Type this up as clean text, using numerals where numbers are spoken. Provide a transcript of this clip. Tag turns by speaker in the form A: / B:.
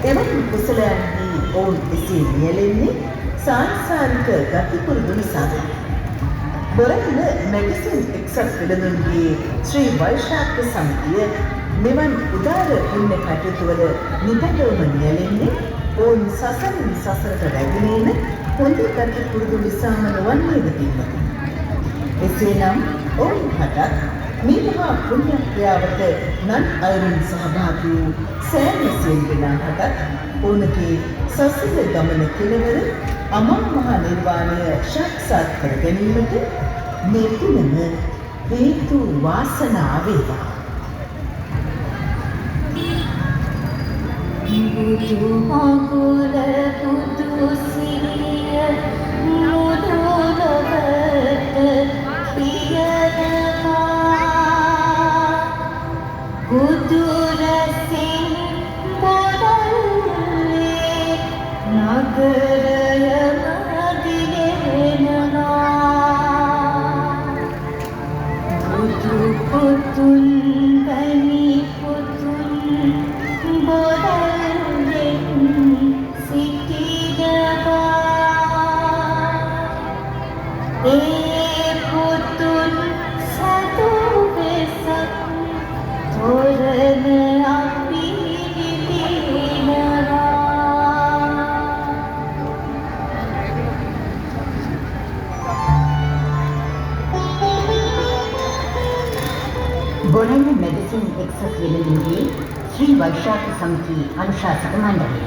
A: එවැනි කුසලයන්හි ඔවුන් එසේ නියැලෙන්නේ සාංසාරික ගතිපුරුදු නිසාද. බොරැල්ල මැගසින් එක්සත් වෙළඳුන්ගේ ශ්‍රී වෛශාඛ සමිතිය මෙවන් උදාර පුණ්‍ය කටයුතුවල නිබඳවම නියැලෙන්නේ ඔවුන් සසරින් සසරට රැගෙන එන හොඳ ගතිපුරුදු නිසාම නොවන්නේද පින්වතුනි. එසේනම් ඔවුන් හටත් මේ මහා පුණ්‍ය ක්‍රියාවට නන් අයුරින් සහභාගී වූ සෑම සියලුදෙනාටත් ඔවුන්ගේ සසර ගමන කෙළවර අමා මහ නිර්වාණය සාක්ෂාත් කර ගැනීමට මේ පුණම හේතු වාසනා වේවා.
B: බුදු මඟුල බුදු සිරිය මුදුලවට පියනවා බුදු රසින් බොරල්ලේ නගරය මදිලෙනවා බුදු පුතුන් වැනි පුතුන් බොරල්ලෙන් සිටිනවා ඒ පුතුන් සතු වෙසක් තොරණ අපි විඳිනවා.
C: බොරැල්ල මැගසින් එක්සත් වෙළඳුන්ගේ ශ්‍රී වෛශාඛ සමිති අනුශාසක මණ්ඩලය